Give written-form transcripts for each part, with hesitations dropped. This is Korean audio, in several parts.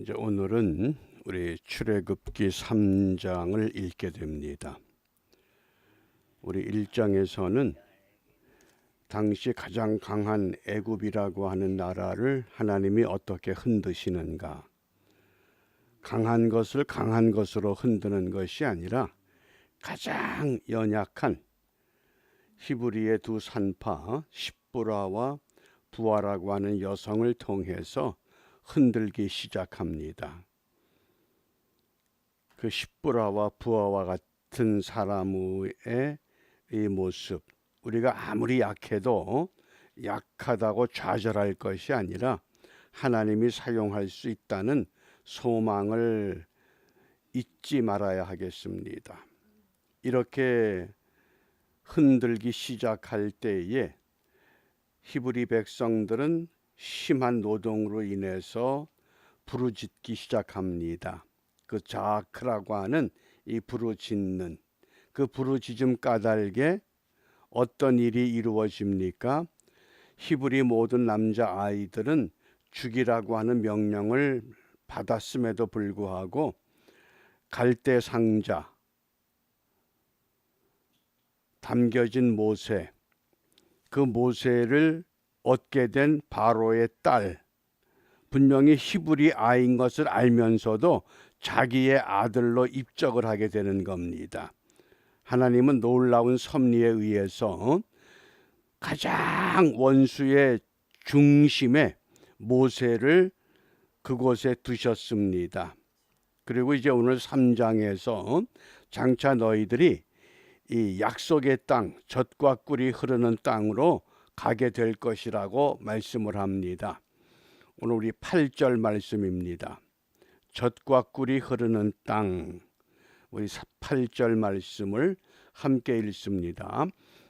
이제 오늘은 우리 출애굽기 3장을 읽게 됩니다. 우리 1장에서는 당시 가장 강한 애굽이라고 하는 나라를 하나님이 어떻게 흔드시는가, 강한 것을 강한 것으로 흔드는 것이 아니라 가장 연약한 히브리의 두 산파 십부라와 부하라고 하는 여성을 통해서 흔들기 시작합니다. 그 십부라와 부하와 같은 사람의 이 모습, 우리가 아무리 약해도 약하다고 좌절할 것이 아니라 하나님이 사용할 수 있다는 소망을 잊지 말아야 하겠습니다. 이렇게 흔들기 시작할 때에 히브리 백성들은 심한 노동으로 인해서 부르짖기 시작합니다. 그 자크라고 하는 이 부르짖는 그 부르짖음 까닭에 어떤 일이 이루어집니까? 히브리 모든 남자 아이들은 죽이라고 하는 명령을 받았음에도 불구하고 갈대 상자 담겨진 모세, 그 모세를 얻게 된 바로의 딸, 분명히 히브리 아이인 것을 알면서도 자기의 아들로 입적을 하게 되는 겁니다. 하나님은 놀라운 섭리에 의해서 가장 원수의 중심에 모세를 그곳에 두셨습니다. 그리고 이제 오늘 3장에서 장차 너희들이 이 약속의 땅, 젖과 꿀이 흐르는 땅으로 가게 될 것이라고 말씀을 합니다. 오늘 우리 8절 말씀입니다. 젖과 꿀이 흐르는 땅, 우리 8절 말씀을 함께 읽습니다.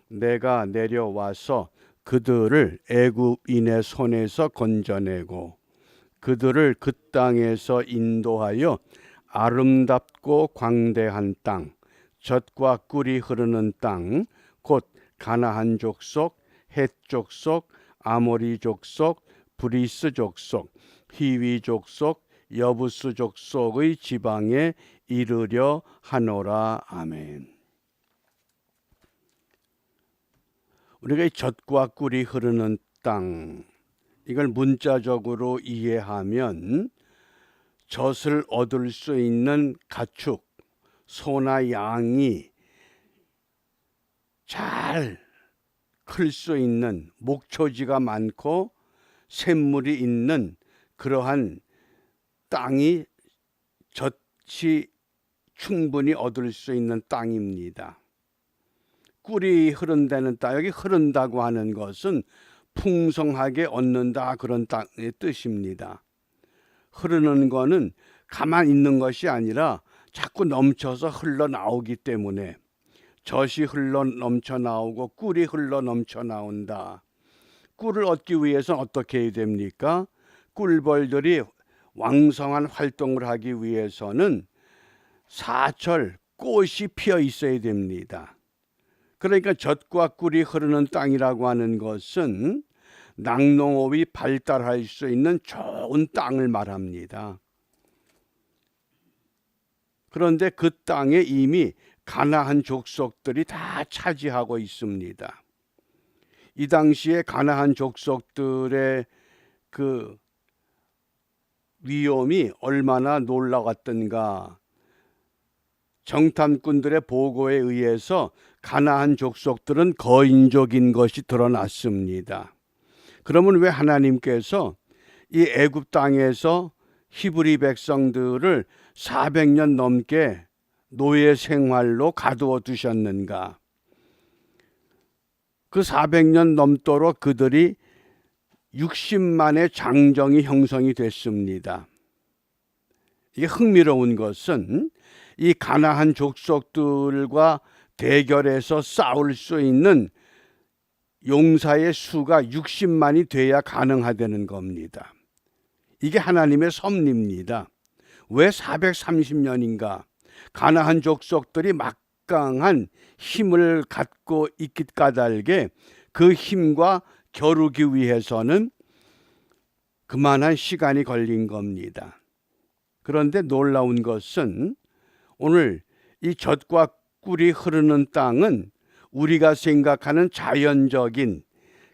내가 내려와서 그들을 애굽인의 손에서 건져내고 그들을 그 땅에서 인도하여 아름답고 광대한 땅, 젖과 꿀이 흐르는 땅, 곧 가나안 족속, 헷 족속, 아모리 족속, 브리스 족속, 히위 족속, 여부스 족속의 지방에 이르려 하노라. 아멘. 우리가 이 젖과 꿀이 흐르는 땅, 이걸 문자적으로 이해하면 젖을 얻을 수 있는 가축, 소나 양이 잘 클 수 있는 목초지가 많고 샘물이 있는 그러한 땅이 젖이 충분히 얻을 수 있는 땅입니다. 꿀이 흐른다는 땅, 여기 흐른다고 하는 것은 풍성하게 얻는다, 그런 땅의 뜻입니다. 흐르는 거는 가만 있는 것이 아니라 자꾸 넘쳐서 흘러나오기 때문에 젖이 흘러 넘쳐 나오고 꿀이 흘러 넘쳐 나온다. 꿀을 얻기 위해서는 어떻게 해야 됩니까? 꿀벌들이 왕성한 활동을 하기 위해서는 사철 꽃이 피어 있어야 됩니다. 그러니까 젖과 꿀이 흐르는 땅이라고 하는 것은 낙농업이 발달할 수 있는 좋은 땅을 말합니다. 그런데 그 땅에 이미 가나안 족속들이 다 차지하고 있습니다. 이 당시에 가나안 족속들의 그 위험이 얼마나 놀라웠던가. 정탐꾼들의 보고에 의해서 가나안 족속들은 거인족인 것이 드러났습니다. 그러면 왜 하나님께서 이 애굽 땅에서 히브리 백성들을 400년 넘게 노예 생활로 가두어 두셨는가? 그 400년 넘도록 그들이 60만의 장정이 형성이 됐습니다. 이게 흥미로운 것은 이 가나안 족속들과 대결해서 싸울 수 있는 용사의 수가 60만이 돼야 가능하다는 겁니다. 이게 하나님의 섭리입니다. 왜 430년인가? 가나안 족속들이 막강한 힘을 갖고 있기 까닭에 그 힘과 겨루기 위해서는 그만한 시간이 걸린 겁니다. 그런데 놀라운 것은 오늘 이 젖과 꿀이 흐르는 땅은 우리가 생각하는 자연적인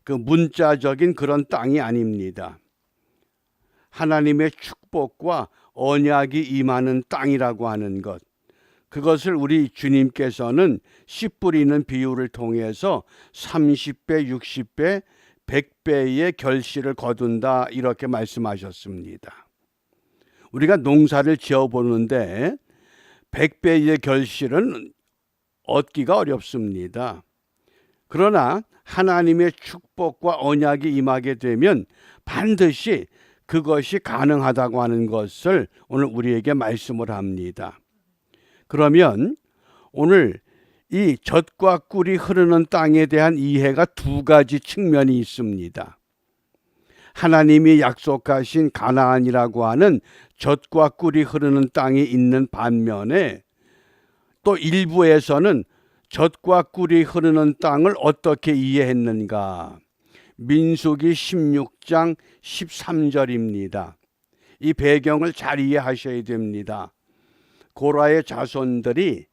그 문자적인 그런 땅이 아닙니다. 하나님의 축복과 언약이 임하는 땅이라고 하는 것, 그것을 우리 주님께서는 씨 뿌리는 비유를 통해서 30배, 60배, 100배의 결실을 거둔다 이렇게 말씀하셨습니다. 우리가 농사를 지어보는데 100배의 결실은 얻기가 어렵습니다. 그러나 하나님의 축복과 언약이 임하게 되면 반드시 그것이 가능하다고 하는 것을 오늘 우리에게 말씀을 합니다. 그러면 오늘 이 젖과 꿀이 흐르는 땅에 대한 이해가 두 가지 측면이 있습니다. 하나님이 약속하신 가나안이라고 하는 젖과 꿀이 흐르는 땅이 있는 반면에 또 일부에서는 젖과 꿀이 흐르는 땅을 어떻게 이해했는가? 민수기 16장 13절입니다. 이 배경을 잘 이해하셔야 됩니다. 고라의 자손들이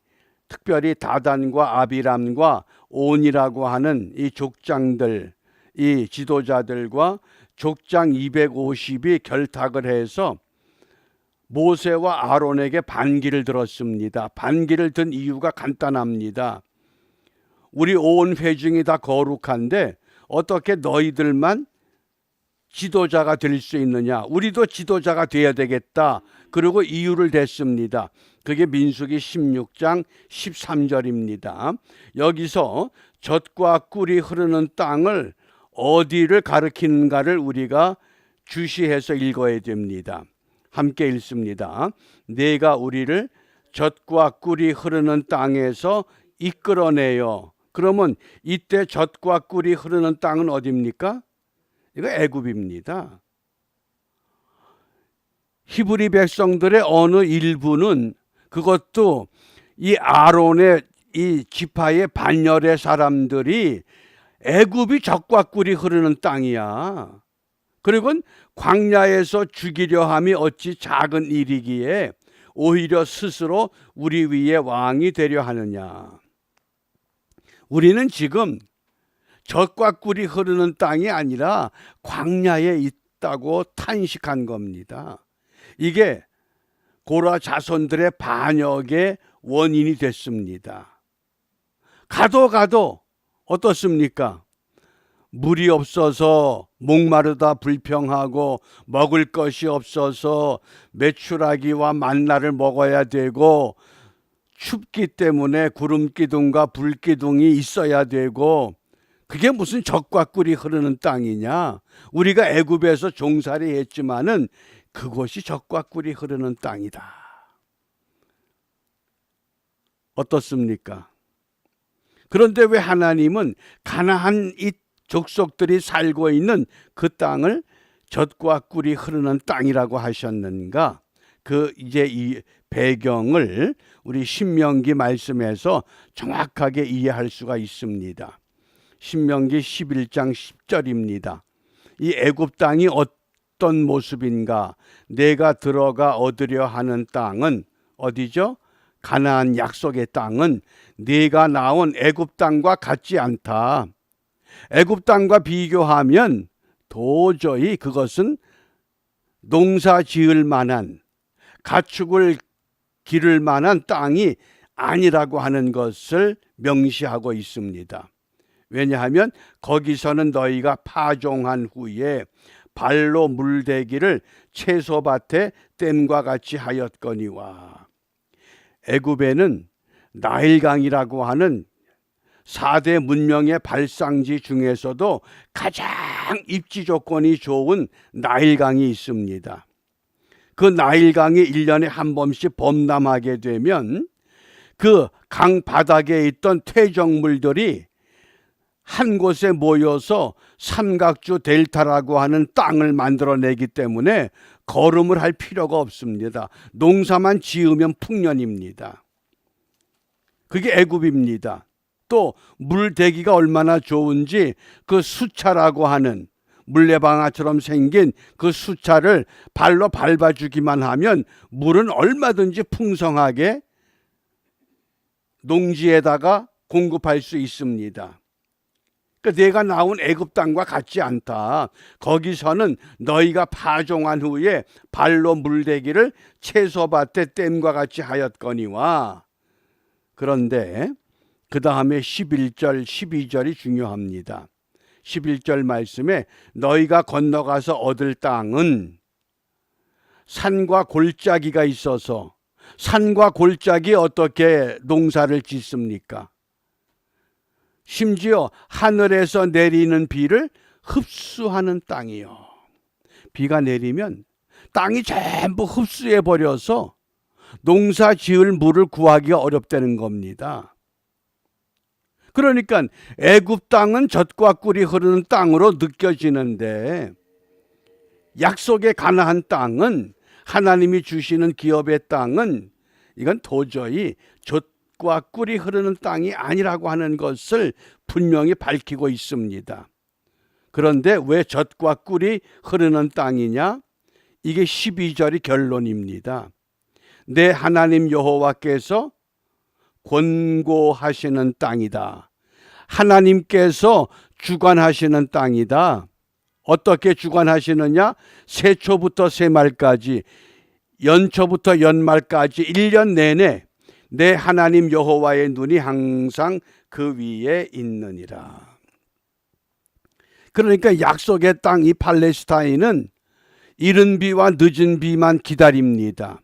특별히 다단과 아비람과 온이라고 하는 이 족장들, 이 지도자들과 족장 250이 결탁을 해서 모세와 아론에게 반기를 들었습니다. 반기를 든 이유가 간단합니다. 우리 온 회중이 다 거룩한데 어떻게 너희들만 지도자가 될 수 있느냐? 우리도 지도자가 돼야 되겠다. 그리고 이유를 댔습니다. 그게 민수기 16장 13절입니다. 여기서 젖과 꿀이 흐르는 땅을 어디를 가리키는가를 우리가 주시해서 읽어야 됩니다. 함께 읽습니다. 내가 우리를 젖과 꿀이 흐르는 땅에서 이끌어내요. 그러면 이때 젖과 꿀이 흐르는 땅은 어디입니까? 이거 애굽입니다. 히브리 백성들의 어느 일부는 그것도 이 아론의 이 지파의 반열의 사람들이 애굽이 젖과 꿀이 흐르는 땅이야. 그리고 광야에서 죽이려 함이 어찌 작은 일이기에 오히려 스스로 우리 위에 왕이 되려 하느냐. 우리는 지금 젖과 꿀이 흐르는 땅이 아니라 광야에 있다고 탄식한 겁니다. 이게 고라 자손들의 반역의 원인이 됐습니다. 가도 어떻습니까? 물이 없어서 목마르다 불평하고 먹을 것이 없어서 메추라기와 만나를 먹어야 되고 춥기 때문에 구름기둥과 불기둥이 있어야 되고 그게 무슨 젖과 꿀이 흐르는 땅이냐? 우리가 애굽에서 종살이 했지만은 그것이 젖과 꿀이 흐르는 땅이다. 어떻습니까? 그런데 왜 하나님은 가나안 이 족속들이 살고 있는 그 땅을 젖과 꿀이 흐르는 땅이라고 하셨는가? 그 이제 이 배경을 우리 신명기 말씀에서 정확하게 이해할 수가 있습니다. 신명기 11장 10절입니다. 이 애굽 땅이 어떤 모습인가? 내가 들어가 얻으려 하는 땅은 어디죠? 가나안 약속의 땅은 네가 나온 애굽 땅과 같지 않다. 애굽 땅과 비교하면 도저히 그것은 농사 지을 만한 가축을 기를 만한 땅이 아니라고 하는 것을 명시하고 있습니다. 왜냐하면 거기서는 너희가 파종한 후에 발로 물대기를 채소밭에 댐과 같이 하였거니와. 애굽에는 나일강이라고 하는 4대 문명의 발상지 중에서도 가장 입지 조건이 좋은 나일강이 있습니다. 그 나일강이 1년에 한 번씩 범람하게 되면 그 강 바닥에 있던 퇴적물들이 한 곳에 모여서 삼각주 델타라고 하는 땅을 만들어내기 때문에 거름을 할 필요가 없습니다. 농사만 지으면 풍년입니다. 그게 애굽입니다. 또 물대기가 얼마나 좋은지 그 수차라고 하는 물레방아처럼 생긴 그 수차를 발로 밟아주기만 하면 물은 얼마든지 풍성하게 농지에다가 공급할 수 있습니다. 그러니까 내가 나온 애굽 땅과 같지 않다. 거기서는 너희가 파종한 후에 발로 물대기를 채소밭에 댐과 같이 하였거니와. 그런데 그 다음에 11절 12절이 중요합니다. 11절 말씀에 너희가 건너가서 얻을 땅은 산과 골짜기가 있어서, 산과 골짜기 어떻게 농사를 짓습니까? 심지어 하늘에서 내리는 비를 흡수하는 땅이요. 비가 내리면 땅이 전부 흡수해 버려서 농사 지을 물을 구하기가 어렵다는 겁니다. 그러니까 애굽 땅은 젖과 꿀이 흐르는 땅으로 느껴지는데, 약속의 가나안 땅은, 하나님이 주시는 기업의 땅은 이건 도저히 젖과 꿀이 흐르는 땅이 아니라고 하는 것을 분명히 밝히고 있습니다. 그런데 왜 젖과 꿀이 흐르는 땅이냐? 이게 12절이 결론입니다. 내 하나님 여호와께서 권고하시는 땅이다. 하나님께서 주관하시는 땅이다. 어떻게 주관하시느냐? 세초부터 세말까지, 연초부터 연말까지 1년 내내 내 하나님 여호와의 눈이 항상 그 위에 있느니라. 그러니까 약속의 땅 이 팔레스타인은 이른 비와 늦은 비만 기다립니다.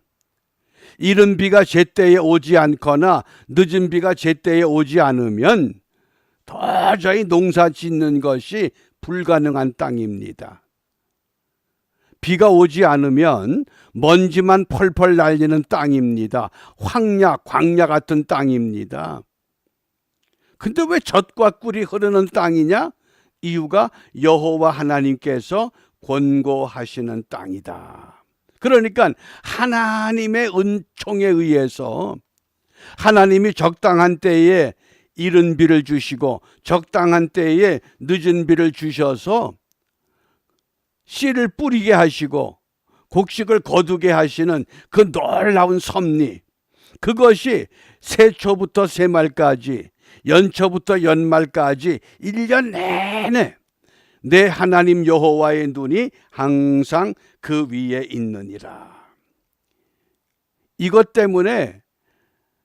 이른 비가 제때에 오지 않거나 늦은 비가 제때에 오지 않으면 도저히 농사 짓는 것이 불가능한 땅입니다. 비가 오지 않으면 먼지만 펄펄 날리는 땅입니다. 황야, 광야 같은 땅입니다. 근데 왜 젖과 꿀이 흐르는 땅이냐? 이유가 여호와 하나님께서 권고하시는 땅이다. 그러니까 하나님의 은총에 의해서 하나님이 적당한 때에 이른 비를 주시고 적당한 때에 늦은 비를 주셔서 씨를 뿌리게 하시고 곡식을 거두게 하시는 그 놀라운 섭리, 그것이 세초부터 세말까지, 연초부터 연말까지 1년 내내 내 하나님 여호와의 눈이 항상 그 위에 있느니라. 이것 때문에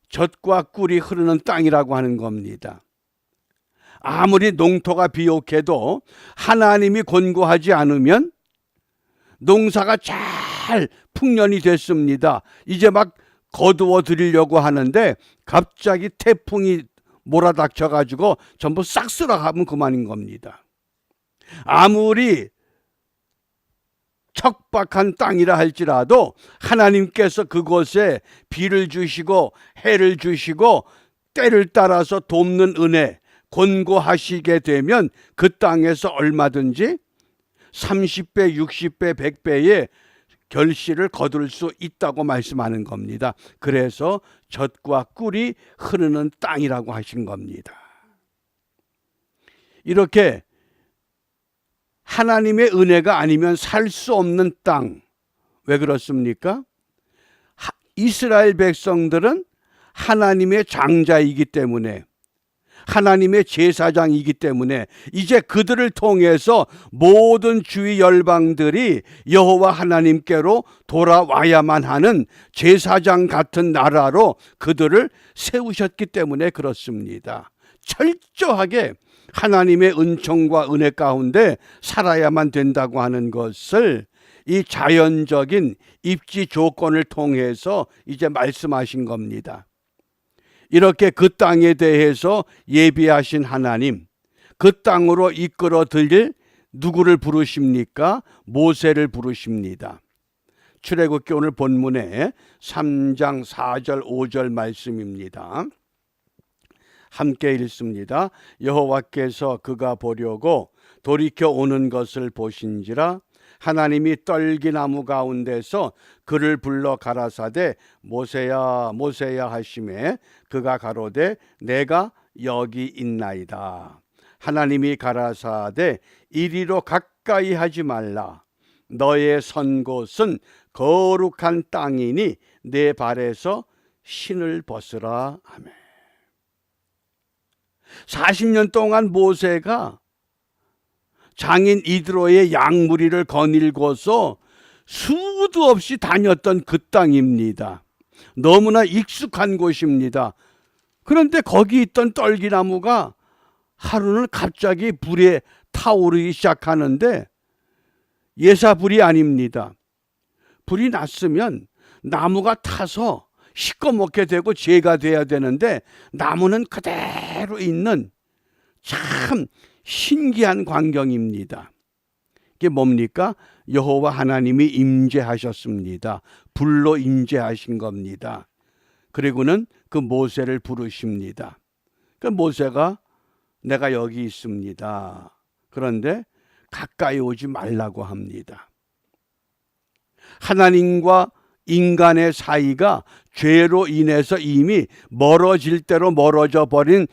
젖과 꿀이 흐르는 땅이라고 하는 겁니다. 아무리 농토가 비옥해도 하나님이 권고하지 않으면 농사가 잘 풍년이 됐습니다. 이제 막 거두어 드리려고 하는데 갑자기 태풍이 몰아닥쳐 가지고 전부 싹 쓸어가면 그만인 겁니다. 아무리 척박한 땅이라 할지라도 하나님께서 그곳에 비를 주시고 해를 주시고 때를 따라서 돕는 은혜, 권고하시게 되면 그 땅에서 얼마든지 30배, 60배, 100배의 결실을 거둘 수 있다고 말씀하는 겁니다. 그래서 젖과 꿀이 흐르는 땅이라고 하신 겁니다. 이렇게 하나님의 은혜가 아니면 살 수 없는 땅. 왜 그렇습니까? 이스라엘 백성들은 하나님의 장자이기 때문에, 하나님의 제사장이기 때문에 이제 그들을 통해서 모든 주위 열방들이 여호와 하나님께로 돌아와야만 하는 제사장 같은 나라로 그들을 세우셨기 때문에 그렇습니다. 철저하게 하나님의 은총과 은혜 가운데 살아야만 된다고 하는 것을 이 자연적인 입지 조건을 통해서 이제 말씀하신 겁니다. 이렇게 그 땅에 대해서 예비하신 하나님, 그 땅으로 이끌어 들일 누구를 부르십니까? 모세를 부르십니다. 출애굽기 오늘 본문에 3장 4절 5절 말씀입니다. 함께 읽습니다. 여호와께서 그가 보려고 돌이켜 오는 것을 보신지라 하나님이 떨기나무 가운데서 그를 불러 가라사대 모세야 모세야 하시매 그가 가로되 내가 여기 있나이다. 하나님이 가라사대 이리로 가까이 하지 말라. 너의 선 곳은 거룩한 땅이니 내 발에서 신을 벗으라. 아멘. 40년 동안 모세가 장인 이드로의 양무리를 거닐고서 수도 없이 다녔던 그 땅입니다. 너무나 익숙한 곳입니다. 그런데 거기 있던 떨기나무가 하루는 갑자기 불에 타오르기 시작하는데 예사불이 아닙니다. 불이 났으면 나무가 타서 시꺼멓게 되고 죄가 돼야 되는데 나무는 그대로 있는 참 신기한 광경입니다. 이게 뭡니까? 여호와 하나님이 임재하셨습니다. 불로 임재하신 겁니다. 그리고는 그 모세를 부르십니다. 그 모세가 내가 여기 있습니다. 그런데 가까이 오지 말라고 합니다. 하나님과 인간의 사이가 죄로 인해서 이미 멀어질 대로 멀어져 버린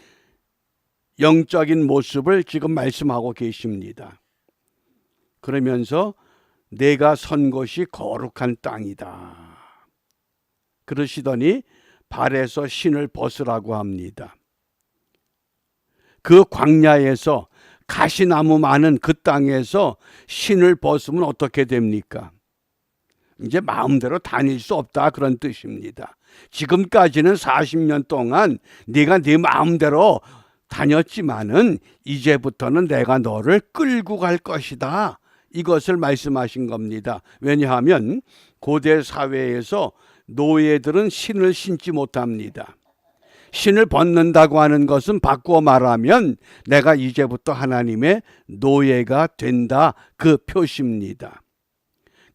영적인 모습을 지금 말씀하고 계십니다. 그러면서 내가 선 곳이 거룩한 땅이다. 그러시더니 발에서 신을 벗으라고 합니다. 그 광야에서 가시나무 많은 그 땅에서 신을 벗으면 어떻게 됩니까? 이제 마음대로 다닐 수 없다, 그런 뜻입니다. 지금까지는 40년 동안 네가 네 마음대로 다녔지만은 이제부터는 내가 너를 끌고 갈 것이다, 이것을 말씀하신 겁니다. 왜냐하면 고대 사회에서 노예들은 신을 신지 못합니다. 신을 벗는다고 하는 것은 바꾸어 말하면 내가 이제부터 하나님의 노예가 된다, 그 표시입니다.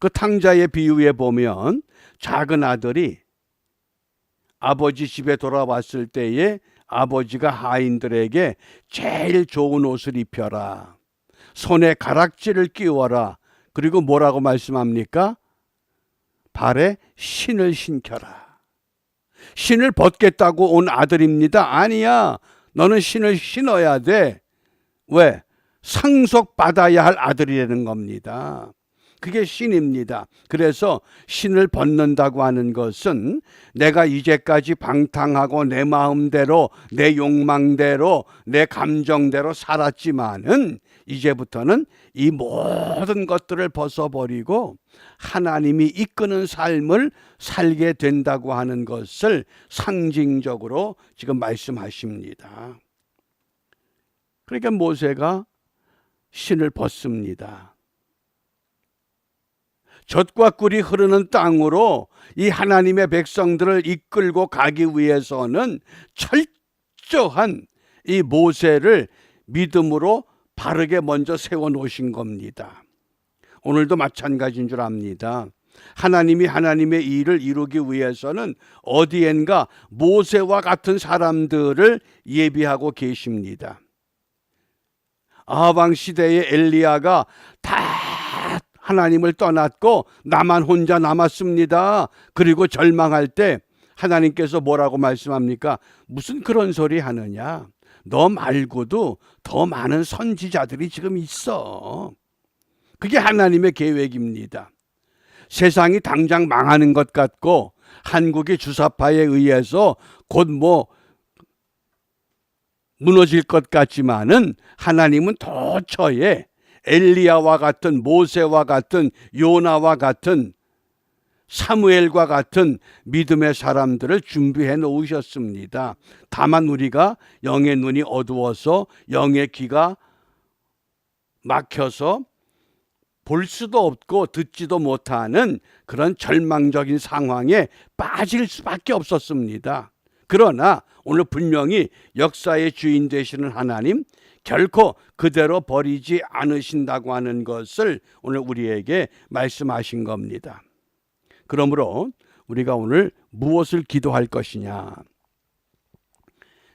그 탕자의 비유에 보면 작은 아들이 아버지 집에 돌아왔을 때에 아버지가 하인들에게 제일 좋은 옷을 입혀라, 손에 가락지를 끼워라, 그리고 뭐라고 말씀합니까? 발에 신을 신겨라. 신을 벗겠다고 온 아들입니다. 아니야, 너는 신을 신어야 돼. 왜? 상속받아야 할 아들이라는 겁니다. 그게 신입니다. 그래서 신을 벗는다고 하는 것은 내가 이제까지 방탕하고 내 마음대로, 내 욕망대로, 내 감정대로 살았지만은 이제부터는 이 모든 것들을 벗어버리고 하나님이 이끄는 삶을 살게 된다고 하는 것을 상징적으로 지금 말씀하십니다. 그러니까 모세가 신을 벗습니다. 젖과 꿀이 흐르는 땅으로 이 하나님의 백성들을 이끌고 가기 위해서는 철저한 이 모세를 믿음으로 바르게 먼저 세워놓으신 겁니다. 오늘도 마찬가지인 줄 압니다. 하나님이 하나님의 일을 이루기 위해서는 어디엔가 모세와 같은 사람들을 예비하고 계십니다. 아하방 시대의 엘리야가 다 하나님을 떠났고 나만 혼자 남았습니다. 그리고 절망할 때 하나님께서 뭐라고 말씀합니까? 무슨 그런 소리 하느냐? 너 말고도 더 많은 선지자들이 지금 있어. 그게 하나님의 계획입니다. 세상이 당장 망하는 것 같고 한국이 주사파에 의해서 곧 무너질 것 같지만은 하나님은 도처에 엘리야와 같은, 모세와 같은, 요나와 같은, 사무엘과 같은 믿음의 사람들을 준비해 놓으셨습니다. 다만 우리가 영의 눈이 어두워서 영의 귀가 막혀서 볼 수도 없고 듣지도 못하는 그런 절망적인 상황에 빠질 수밖에 없었습니다. 그러나 오늘 분명히 역사의 주인 되시는 하나님, 결코 그대로 버리지 않으신다고 하는 것을 오늘 우리에게 말씀하신 겁니다. 그러므로 우리가 오늘 무엇을 기도할 것이냐?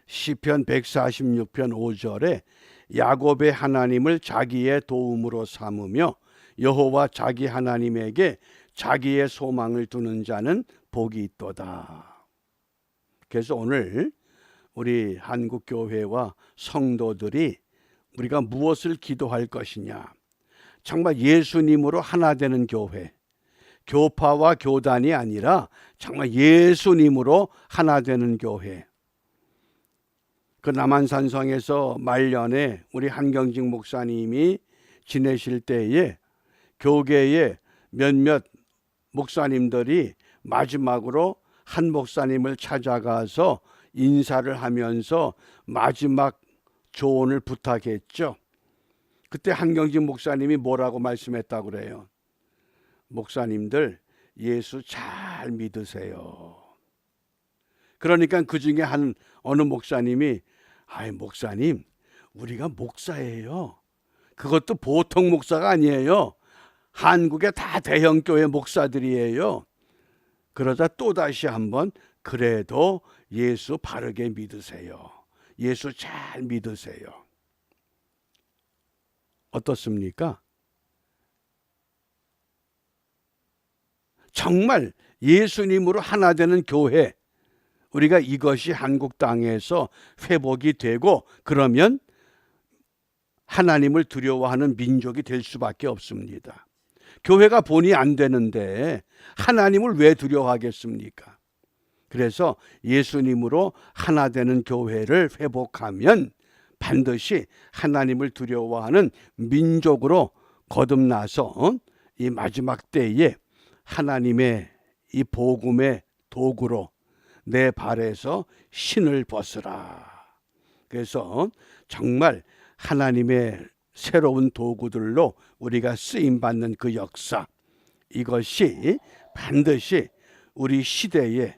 시편 146편 5절에 야곱의 하나님을 자기의 도움으로 삼으며 여호와 자기 하나님에게 자기의 소망을 두는 자는 복이 있도다. 그래서 오늘 우리 한국교회와 성도들이 우리가 무엇을 기도할 것이냐? 정말 예수님으로 하나 되는 교회, 교파와 교단이 아니라 정말 예수님으로 하나 되는 교회. 그 남한산성에서 말년에 우리 한경직 목사님이 지내실 때에 교계의 몇몇 목사님들이 마지막으로 한 목사님을 찾아가서 인사를 하면서 마지막 조언을 부탁했죠. 그때 한경직 목사님이 뭐라고 말씀했다고 그래요? 목사님들 예수 잘 믿으세요. 그러니까 그 중에 어느 목사님이 아이 목사님 우리가 목사예요. 그것도 보통 목사가 아니에요. 한국의 다 대형교회 목사들이에요. 그러자 또다시 한번 그래도 예수 바르게 믿으세요. 예수 잘 믿으세요. 어떻습니까? 정말 예수님으로 하나 되는 교회, 우리가 이것이 한국 땅에서 회복이 되고 그러면 하나님을 두려워하는 민족이 될 수밖에 없습니다. 교회가 본이 안 되는데 하나님을 왜 두려워하겠습니까? 그래서 예수님으로 하나 되는 교회를 회복하면 반드시 하나님을 두려워하는 민족으로 거듭나서 이 마지막 때에 하나님의 이 복음의 도구로 내 발에서 신을 벗으라. 그래서 정말 하나님의 새로운 도구들로 우리가 쓰임받는 그 역사, 이것이 반드시 우리 시대의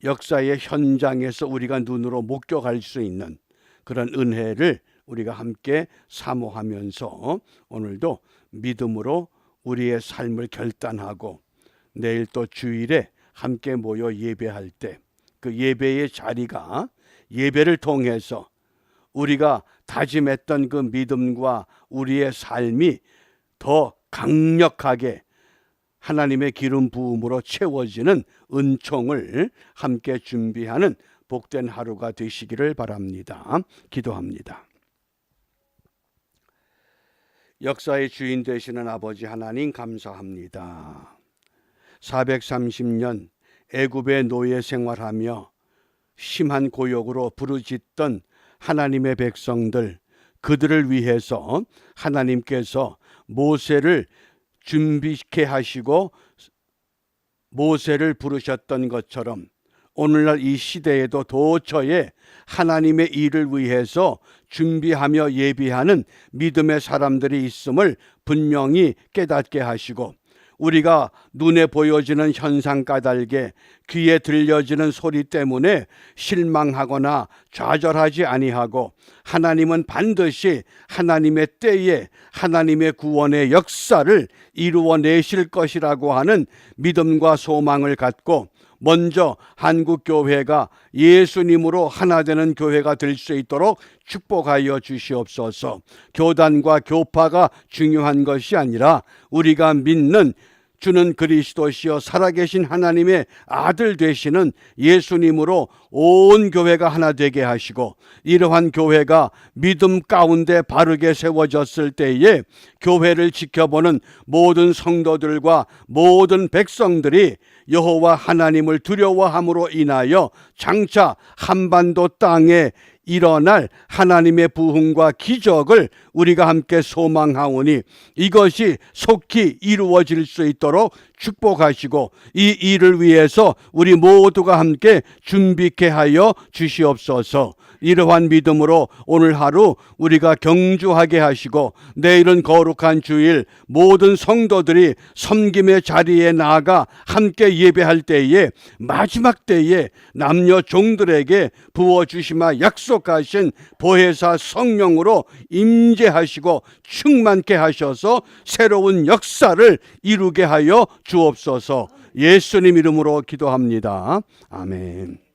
역사의 현장에서 우리가 눈으로 목격할 수 있는 그런 은혜를 우리가 함께 사모하면서 오늘도 믿음으로 우리의 삶을 결단하고 내일 또 주일에 함께 모여 예배할 때 그 예배의 자리가 예배를 통해서 우리가 다짐했던 그 믿음과 우리의 삶이 더 강력하게 하나님의 기름 부음으로 채워지는 은총을 함께 준비하는 복된 하루가 되시기를 바랍니다. 기도합니다. 역사의 주인 되시는 아버지 하나님 감사합니다. 430년 애굽의 노예 생활하며 심한 고역으로 부르짖던 하나님의 백성들, 그들을 위해서 하나님께서 모세를 준비케 하시고 모세를 부르셨던 것처럼 오늘날 이 시대에도 도처에 하나님의 일을 위해서 준비하며 예비하는 믿음의 사람들이 있음을 분명히 깨닫게 하시고 우리가 눈에 보여지는 현상 까닭에 귀에 들려지는 소리 때문에 실망하거나 좌절하지 아니하고 하나님은 반드시 하나님의 때에 하나님의 구원의 역사를 이루어내실 것이라고 하는 믿음과 소망을 갖고 먼저 한국교회가 예수님으로 하나 되는 교회가 될 수 있도록 축복하여 주시옵소서. 교단과 교파가 중요한 것이 아니라 우리가 믿는 주는 그리스도시요 살아계신 하나님의 아들 되시는 예수님으로 온 교회가 하나 되게 하시고 이러한 교회가 믿음 가운데 바르게 세워졌을 때에 교회를 지켜보는 모든 성도들과 모든 백성들이 여호와 하나님을 두려워함으로 인하여 장차 한반도 땅에 일어날 하나님의 부흥과 기적을 우리가 함께 소망하오니 이것이 속히 이루어질 수 있도록 축복하시고 이 일을 위해서 우리 모두가 함께 준비케 하여 주시옵소서. 이러한 믿음으로 오늘 하루 우리가 경주하게 하시고 내일은 거룩한 주일 모든 성도들이 섬김의 자리에 나아가 함께 예배할 때에 마지막 때에 남녀 종들에게 부어주시마 약속하신 보혜사 성령으로 임재하시고 충만케 하셔서 새로운 역사를 이루게 하여 주옵소서. 예수님 이름으로 기도합니다. 아멘.